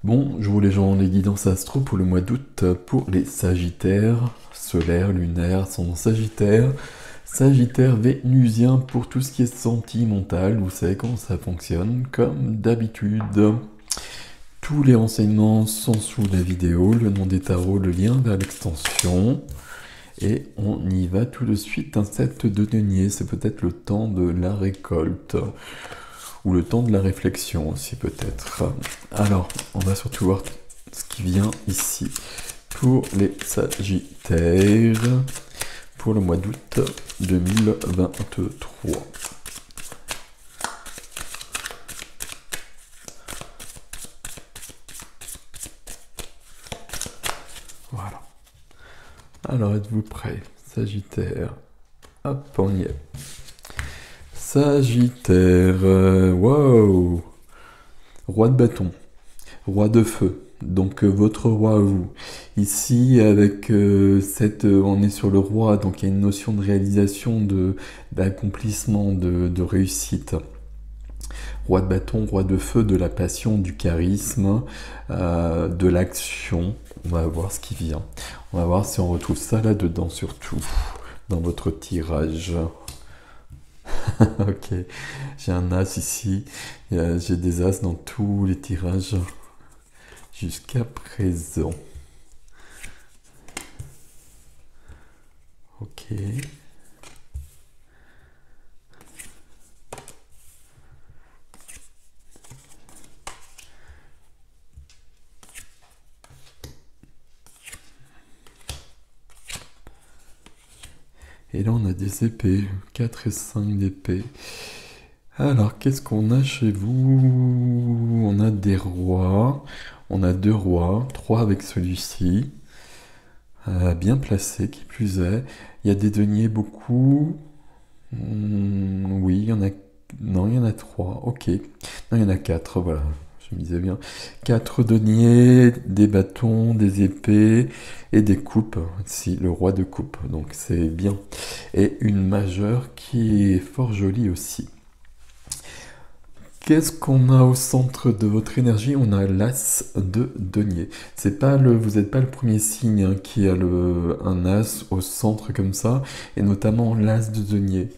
Bonjour les gens, les guidances astro pour le mois d'août pour les Sagittaires, solaire, lunaire, ascendant Sagittaire, Sagittaire vénusien pour tout ce qui est sentimental, vous savez comment ça fonctionne, comme d'habitude. Tous les renseignements sont sous la vidéo, le nom des tarots, le lien vers l'extension. Et on y va tout de suite, un set de denier, c'est peut-être le temps de la récolte. Ou le temps de la réflexion aussi peut-être. Alors, on va surtout voir ce qui vient ici pour les Sagittaires pour le mois d'août 2023. Voilà. Alors, êtes-vous prêts, Sagittaire? Hop, on y est. Sagittaire, wow! Roi de bâton, roi de feu, donc votre roi à vous. Ici, avec on est sur le roi, donc il y a une notion de réalisation, d'accomplissement, de réussite. Roi de bâton, roi de feu, de la passion, du charisme, de l'action. On va voir ce qui vient. On va voir si on retrouve ça là-dedans, surtout, dans votre tirage. Ok, j'ai un as ici. J'ai des as dans tous les tirages jusqu'à présent. Ok. Et là, on a des épées, 4 et 5 d'épées. Alors, qu'est-ce qu'on a chez vous? On a des rois. On a 2 rois, 3 avec celui-ci. Bien placé, qui plus est. Il y a des deniers, beaucoup. Oui, il y en a... Non, il y en a 3, ok. Non, il y en a 4, voilà. Je me disais bien. 4 deniers, des bâtons, des épées et des coupes. Si, le roi de coupe, donc c'est bien. Et une majeure qui est fort jolie aussi. Qu'est-ce qu'on a au centre de votre énergie? On a l'as de denier. Vous n'êtes pas le premier signe hein, qui a un as au centre comme ça, et notamment l'as de denier.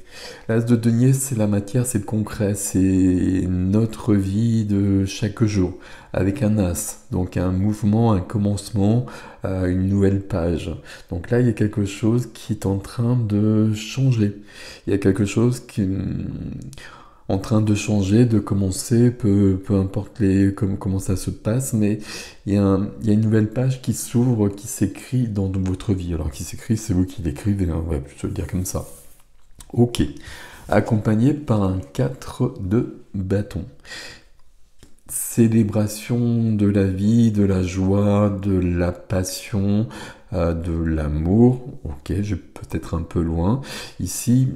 L'as de denier, c'est la matière, c'est le concret, c'est notre vie de chaque jour, avec un as, donc un mouvement, un commencement, une nouvelle page. Donc là, il y a quelque chose qui est en train de changer. Il y a quelque chose qui en train de changer, de commencer, peu importe comment ça se passe, mais il y a une nouvelle page qui s'ouvre, qui s'écrit dans votre vie. Alors qui s'écrit, c'est vous qui l'écrivez, hein, on va plutôt le dire comme ça. Ok, accompagné par un 4 de bâton. Célébration de la vie, de la joie, de la passion, de l'amour. Ok, je vais peut-être un peu loin. Ici,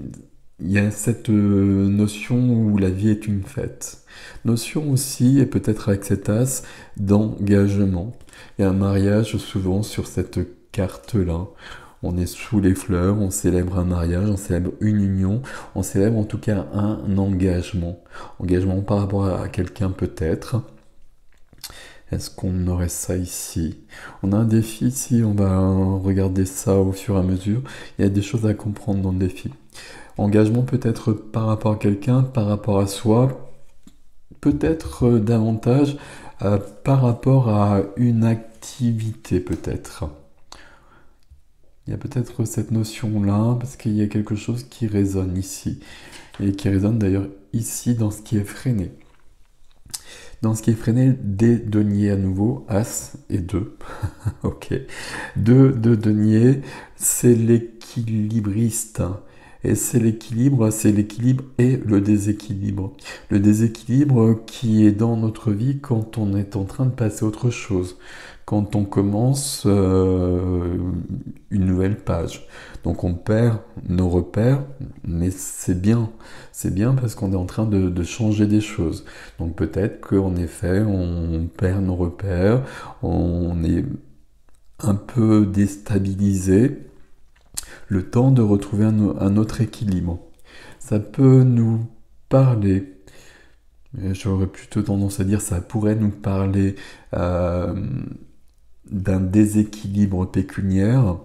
il y a cette notion où la vie est une fête. Notion aussi, et peut-être avec cet as, d'engagement. Il y a un mariage souvent sur cette carte-là. On est sous les fleurs, on célèbre un mariage, on célèbre une union, on célèbre en tout cas un engagement. Engagement par rapport à quelqu'un peut-être. Est-ce qu'on aurait ça ici? On a un défi ici, on va regarder ça au fur et à mesure. Il y a des choses à comprendre dans le défi. Engagement peut-être par rapport à quelqu'un, par rapport à soi, peut-être davantage par rapport à une activité peut-être. Il y a peut-être cette notion-là, parce qu'il y a quelque chose qui résonne ici, et qui résonne d'ailleurs ici dans ce qui est freiné. Dans ce qui est freiné, des deniers à nouveau, As et 2. Ok. 2 deniers, c'est l'équilibriste. Et c'est l'équilibre et le déséquilibre. Le déséquilibre qui est dans notre vie quand on est en train de passer à autre chose. Quand on commence une nouvelle page. Donc on perd nos repères, mais c'est bien. C'est bien parce qu'on est en train de changer des choses. Donc peut-être qu'en effet, on perd nos repères, on est un peu déstabilisé, le temps de retrouver un autre équilibre. Ça peut nous parler J'aurais plutôt tendance à dire ça pourrait nous parler euh, d'un déséquilibre pécuniaire.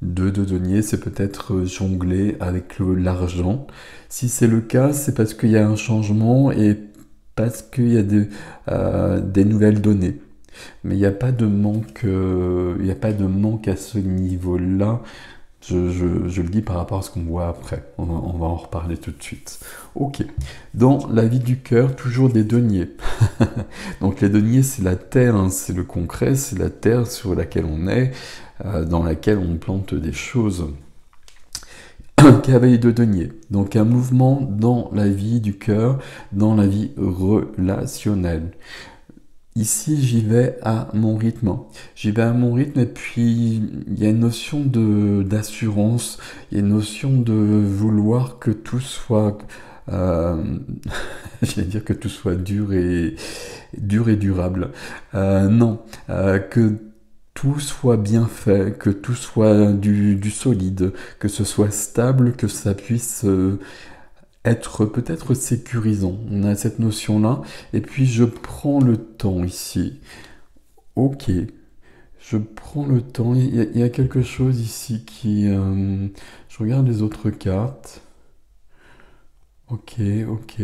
De denier, c'est peut-être jongler avec l'argent. Si c'est le cas, c'est parce qu'il y a un changement et parce qu'il y a des nouvelles données. Mais il n'y a pas de manque, il n'y a pas de manque à ce niveau-là. Je le dis par rapport à ce qu'on voit après. On va en reparler tout de suite. Ok. Dans la vie du cœur, toujours des deniers. Donc les deniers, c'est la terre, hein, c'est le concret, c'est la terre sur laquelle on est, dans laquelle on plante des choses. Cavalier de denier. Donc un mouvement dans la vie du cœur, dans la vie relationnelle. Ici, j'y vais à mon rythme. J'y vais à mon rythme et puis il y a une notion d'assurance, il y a une notion de vouloir que tout soit, euh, j'allais dire que tout soit dur et durable. Non, que tout soit bien fait, que tout soit du solide, que ce soit stable, que ça puisse être peut-être sécurisant. On a cette notion-là. Et puis je prends le temps ici. Ok. Je prends le temps. Il y a quelque chose ici qui... je regarde les autres cartes. Ok, ok.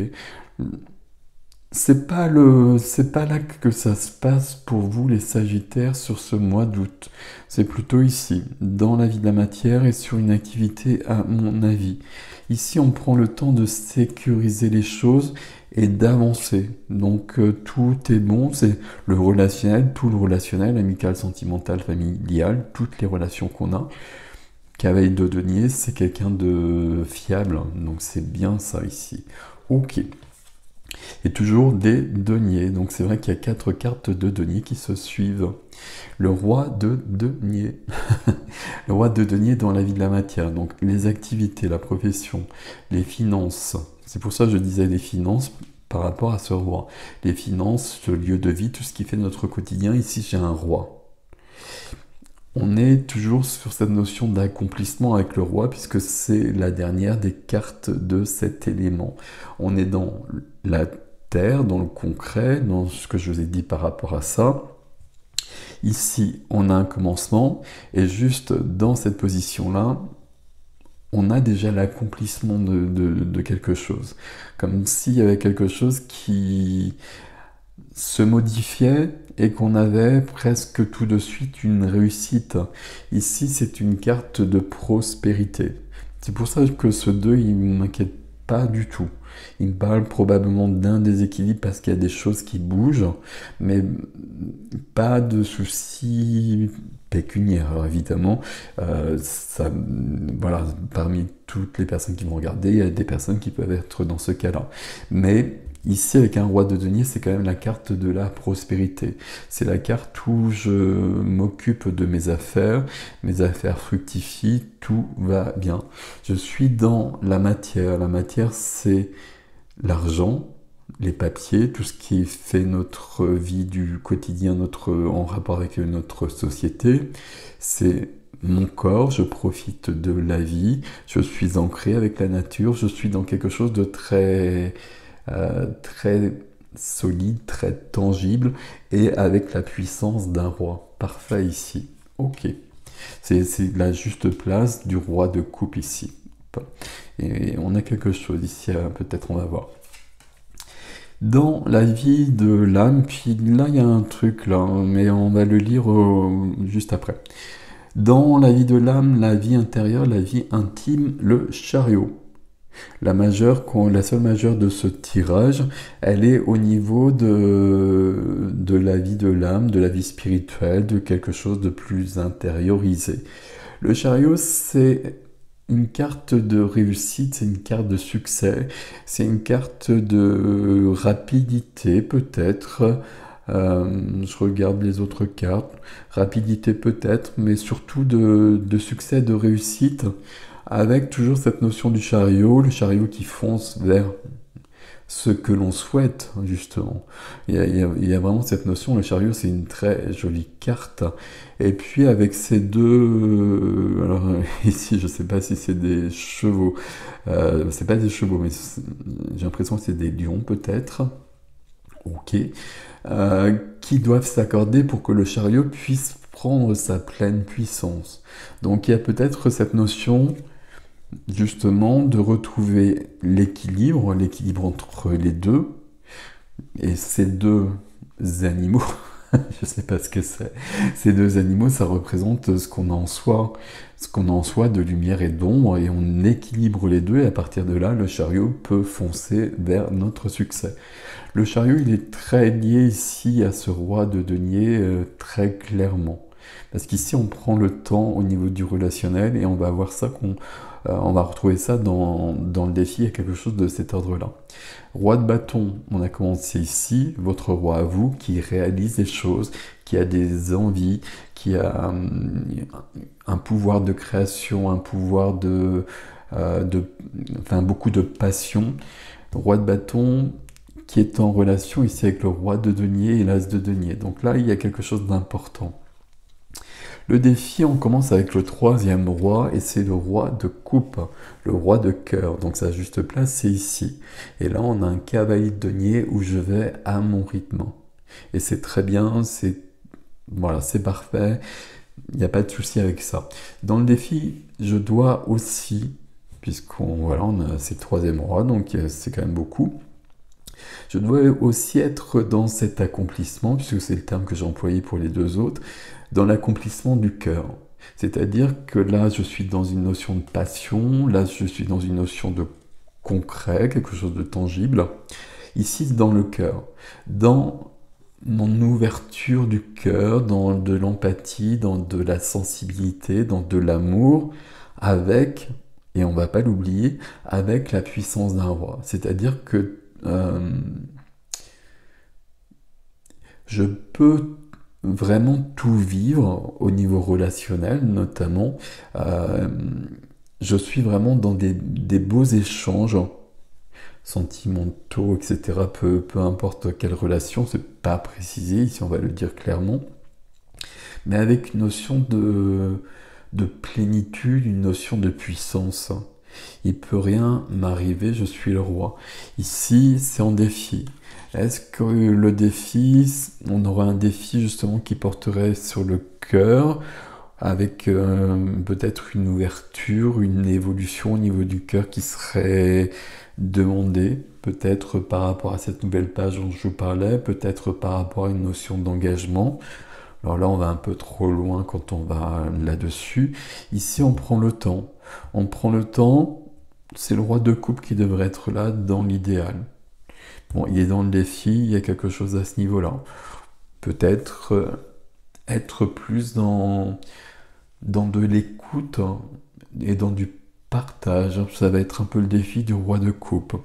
C'est pas là que ça se passe pour vous les Sagittaires sur ce mois d'août. C'est plutôt ici, dans la vie de la matière et sur une activité à mon avis. Ici, on prend le temps de sécuriser les choses et d'avancer. Donc tout est bon, c'est le relationnel, tout le relationnel, amical, sentimental, familial, toutes les relations qu'on a. Cavalier de denier, c'est quelqu'un de fiable, donc c'est bien ça ici. Ok. Et toujours des deniers. Donc c'est vrai qu'il y a 4 cartes de deniers qui se suivent. Le roi de denier. Le roi de denier dans la vie de la matière. Donc les activités, la profession, les finances. C'est pour ça que je disais les finances par rapport à ce roi. Les finances, le lieu de vie, tout ce qui fait notre quotidien. Ici j'ai un roi. On est toujours sur cette notion d'accomplissement avec le roi puisque c'est la dernière des cartes de cet élément. On est dans la terre, dans le concret, dans ce que je vous ai dit par rapport à ça. Ici, on a un commencement et juste dans cette position-là, on a déjà l'accomplissement de quelque chose. Comme s'il y avait quelque chose qui se modifiait et qu'on avait presque tout de suite une réussite. Ici, c'est une carte de prospérité. C'est pour ça que ce 2, il ne m'inquiète pas du tout. Il me parle probablement d'un déséquilibre parce qu'il y a des choses qui bougent, mais pas de soucis pécuniaires. Alors évidemment, voilà, parmi toutes les personnes qui vont regarder, il y a des personnes qui peuvent être dans ce cas-là. Mais ici, avec un roi de denier, c'est quand même la carte de la prospérité. C'est la carte où je m'occupe de mes affaires fructifient, tout va bien. Je suis dans la matière. La matière, c'est l'argent, les papiers, tout ce qui fait notre vie du quotidien, en rapport avec notre société. C'est mon corps, je profite de la vie, je suis ancré avec la nature, je suis dans quelque chose de très solide, très tangible et avec la puissance d'un roi. Parfait ici. Ok. C'est la juste place du roi de coupe ici. Et on a quelque chose ici, peut-être on va voir. Dans la vie de l'âme, puis là il y a un truc là, mais on va le lire juste après. Dans la vie de l'âme, la vie intérieure, la vie intime, le chariot. La seule majeure de ce tirage, elle est au niveau de la vie de l'âme, de la vie spirituelle, de quelque chose de plus intériorisé. Le chariot, c'est une carte de réussite, c'est une carte de succès, c'est une carte de rapidité peut-être. Je regarde les autres cartes. Rapidité peut-être, mais surtout de succès, de réussite, avec toujours cette notion du chariot, le chariot qui fonce ce que l'on souhaite, justement. Il y a vraiment cette notion, le chariot, c'est une très jolie carte. Et puis avec ces deux... alors ici, je ne sais pas si c'est des chevaux. C'est pas des chevaux, mais j'ai l'impression que c'est des lions, peut-être. Ok. Qui doivent s'accorder pour que le chariot puisse prendre sa pleine puissance. Donc il y a peut-être cette notion justement de retrouver l'équilibre entre les deux, et ces deux animaux, je sais pas ce que c'est, ces deux animaux, ça représente ce qu'on a en soi de lumière et d'ombre, et on équilibre les deux, et à partir de là, le chariot peut foncer vers notre succès. Le chariot, il est très lié ici à ce roi de denier très clairement. Parce qu'ici, on prend le temps au niveau du relationnel et on va voir ça, on va retrouver ça dans le défi, il y a quelque chose de cet ordre-là. Roi de bâton, on a commencé ici, votre roi à vous, qui réalise des choses, qui a des envies, qui a un pouvoir de création, un pouvoir enfin beaucoup de passion. Roi de bâton, qui est en relation ici avec le roi de denier et l'as de denier. Donc là, il y a quelque chose d'important. Le défi, on commence avec le troisième roi, et c'est le roi de coupe, le roi de cœur. Donc sa juste place, c'est ici. Et là, on a un cavalier de denier où je vais à mon rythme. Et c'est très bien, voilà, c'est parfait, il n'y a pas de souci avec ça. Dans le défi, je dois aussi, on a ces troisième roi, donc c'est quand même beaucoup. Je dois aussi être dans cet accomplissement, puisque c'est le terme que j'ai employé pour les deux autres, dans l'accomplissement du cœur. C'est-à-dire que là, je suis dans une notion de passion, là, je suis dans une notion de concret, quelque chose de tangible. Ici, dans le cœur, dans mon ouverture du cœur, dans de l'empathie, dans de la sensibilité, dans de l'amour, avec, et on ne va pas l'oublier, avec la puissance d'un roi. C'est-à-dire que je peux vraiment tout vivre au niveau relationnel, notamment. Je suis vraiment dans des beaux échanges sentimentaux, etc. Peu importe quelle relation, c'est pas précisé, ici on va le dire clairement, mais avec une notion de plénitude, une notion de puissance. Il peut rien m'arriver, je suis le roi. Ici, c'est en défi. Est-ce que le défi, on aurait un défi justement qui porterait sur le cœur, avec peut-être une ouverture, une évolution au niveau du cœur qui serait demandée, peut-être par rapport à cette nouvelle page dont je vous parlais, peut-être par rapport à une notion d'engagement. Alors là, on va un peu trop loin quand on va là-dessus. Ici, on prend le temps. On prend le temps, c'est le roi de coupe qui devrait être là dans l'idéal. Bon, il est dans le défi, il y a quelque chose à ce niveau-là. Peut-être être plus dans de l'écoute et dans du partage. Ça va être un peu le défi du roi de coupe.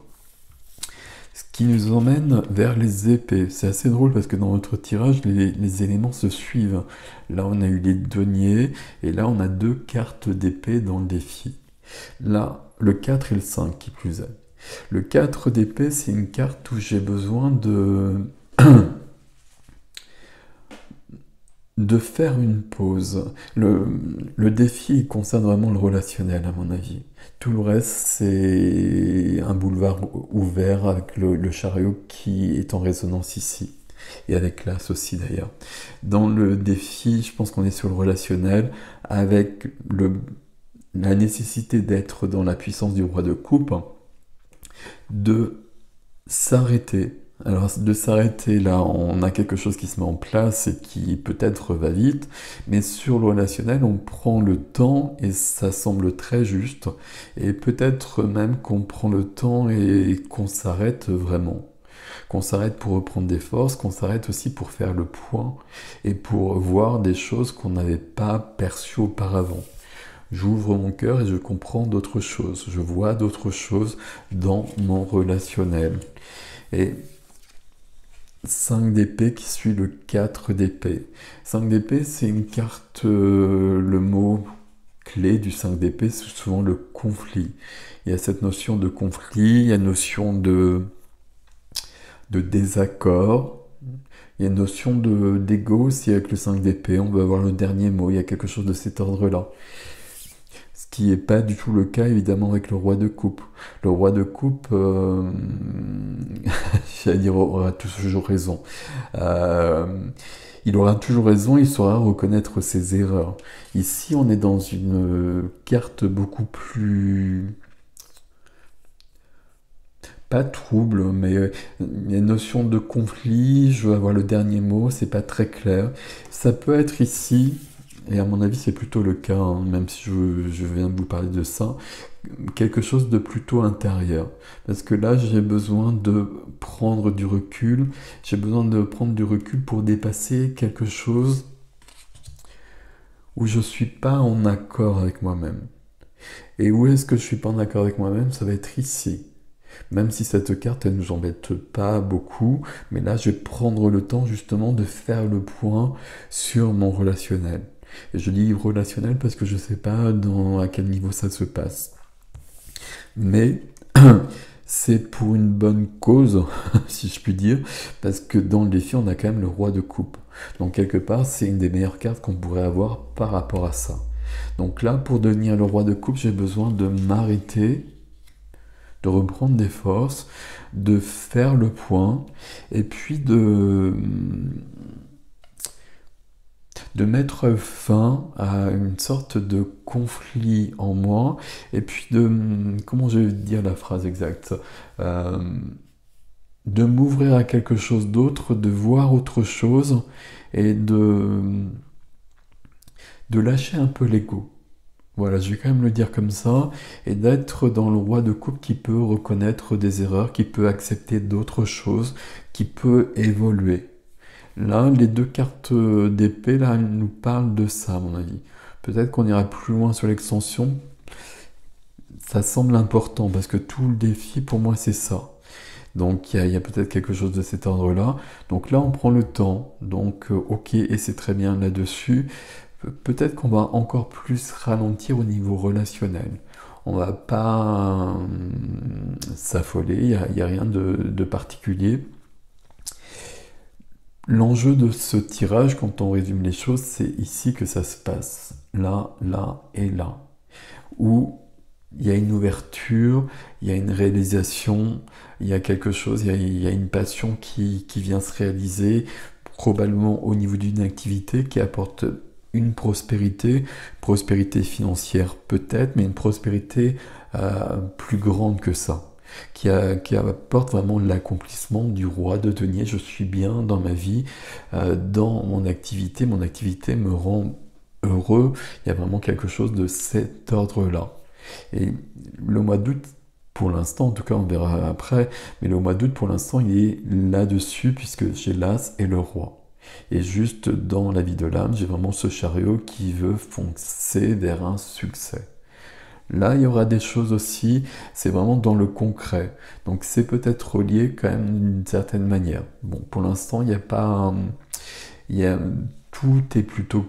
Ce qui nous emmène vers les épées. C'est assez drôle parce que dans notre tirage, les éléments se suivent. Là, on a eu les deniers, et là, on a deux cartes d'épée dans le défi. Là, le 4 et le 5 qui plus est. Le 4 d'épée, c'est une carte où j'ai besoin de faire une pause. Le défi concerne vraiment le relationnel, à mon avis. Tout le reste, c'est un boulevard ouvert avec le chariot qui est en résonance ici. Et avec l'as aussi d'ailleurs. Dans le défi, je pense qu'on est sur le relationnel, avec la nécessité d'être dans la puissance du roi de coupe, de s'arrêter. Alors de s'arrêter, là, on a quelque chose qui se met en place et qui peut-être va vite, mais sur le relationnel, on prend le temps et ça semble très juste, et peut-être même qu'on prend le temps et qu'on s'arrête vraiment. Qu'on s'arrête pour reprendre des forces, qu'on s'arrête aussi pour faire le point et pour voir des choses qu'on n'avait pas perçues auparavant. J'ouvre mon cœur et je comprends d'autres choses, je vois d'autres choses dans mon relationnel. Et 5 d'épée qui suit le 4 d'épée. 5 d'épée, c'est une carte, le mot clé du 5 d'épée, c'est souvent le conflit. Il y a cette notion de conflit, il y a une notion de de désaccord. Il y a une notion d'ego aussi avec le 5 d'épée, on veut avoir le dernier mot, il y a quelque chose de cet ordre-là. Ce qui n'est pas du tout le cas évidemment avec le roi de coupe. Le roi de coupe, j'allais dire, aura toujours raison. Euh, il aura toujours raison, il saura reconnaître ses erreurs. Ici, on est dans une carte beaucoup plus... pas trouble, mais il y a une notion de conflit, je veux avoir le dernier mot, c'est pas très clair. Ça peut être ici, et à mon avis c'est plutôt le cas, hein, même si je viens de vous parler de ça, quelque chose de plutôt intérieur. Parce que là j'ai besoin de prendre du recul, j'ai besoin de prendre du recul pour dépasser quelque chose où je suis pas en accord avec moi-même. Et où est-ce que je suis pas en accord avec moi-même? Ça va être ici. Même si cette carte, elle ne nous embête pas beaucoup, mais là, je vais prendre le temps justement de faire le point sur mon relationnel. Et je dis relationnel parce que je ne sais pas à quel niveau ça se passe. Mais c'est pour une bonne cause, si je puis dire, parce que dans le défi, on a quand même le roi de coupe. Donc quelque part, c'est une des meilleures cartes qu'on pourrait avoir par rapport à ça. Donc là, pour devenir le roi de coupe, j'ai besoin de m'arrêter, de reprendre des forces, de faire le point, et puis de mettre fin à une sorte de conflit en moi, et puis comment je vais dire la phrase exacte, de m'ouvrir à quelque chose d'autre, de voir autre chose, et de lâcher un peu l'ego. Voilà, je vais quand même le dire comme ça, et d'être dans le roi de coupe qui peut reconnaître des erreurs, qui peut accepter d'autres choses, qui peut évoluer. Là, les deux cartes d'épée, là, elles nous parlent de ça, à mon avis. Peut-être qu'on ira plus loin sur l'extension. Ça semble important, parce que tout le défi, pour moi, c'est ça. Donc, il y a peut-être quelque chose de cet ordre-là. Donc là, on prend le temps. Donc, ok, et c'est très bien là-dessus. Peut-être qu'on va encore plus ralentir au niveau relationnel. On va pas s'affoler, il n'y a rien de particulier. L'enjeu de ce tirage, quand on résume les choses, c'est ici que ça se passe. Là, là et là. Où il y a une ouverture, il y a une réalisation, il y a quelque chose, il y a une passion qui vient se réaliser, probablement au niveau d'une activité qui apporte une prospérité financière peut-être, mais une prospérité plus grande que ça, qui apporte vraiment l'accomplissement du roi de denier. Je suis bien dans ma vie, dans mon activité me rend heureux, il y a vraiment quelque chose de cet ordre-là. Et le mois d'août, pour l'instant, en tout cas on verra après, mais le mois d'août pour l'instant il est là-dessus puisque j'ai l'As et le roi. Et juste dans la vie de l'âme, j'ai vraiment ce chariot qui veut foncer vers un succès. Là, il y aura des choses aussi, c'est vraiment dans le concret. Donc c'est peut-être relié quand même d'une certaine manière. Bon, pour l'instant, il n'y a pas... tout est plutôt...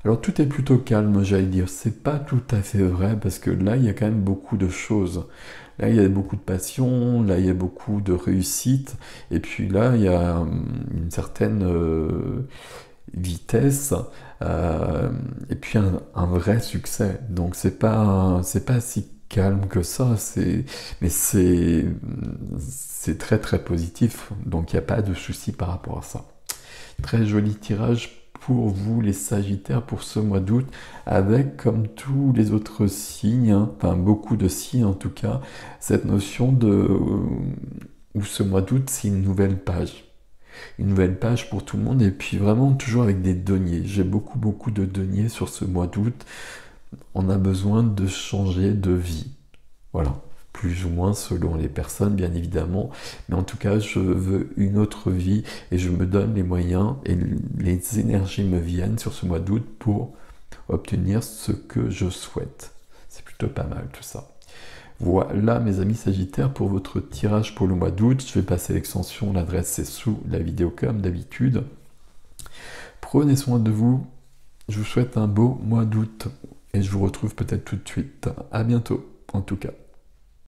Alors tout est plutôt calme, j'allais dire. C'est pas tout à fait vrai, parce que là, il y a quand même beaucoup de choses. Là, il y a beaucoup de passion, là, il y a beaucoup de réussite, et puis là, il y a une certaine vitesse, et puis un vrai succès. Donc, c'est pas si calme que ça, mais c'est très très positif, donc il n'y a pas de souci par rapport à ça. Très joli tirage pour vous les Sagittaires pour ce mois d'août, avec comme tous les autres signes, hein, enfin beaucoup de signes en tout cas, cette notion où ce mois d'août c'est une nouvelle page. Une nouvelle page pour tout le monde, et puis vraiment toujours avec des deniers. J'ai beaucoup de deniers sur ce mois d'août. On a besoin de changer de vie. Voilà. Plus ou moins selon les personnes, bien évidemment. Mais en tout cas, je veux une autre vie et je me donne les moyens et les énergies me viennent sur ce mois d'août pour obtenir ce que je souhaite. C'est plutôt pas mal tout ça. Voilà mes amis Sagittaires pour votre tirage pour le mois d'août. Je vais passer l'extension, l'adresse c'est sous la vidéo comme d'habitude. Prenez soin de vous. Je vous souhaite un beau mois d'août et je vous retrouve peut-être tout de suite. À bientôt en tout cas.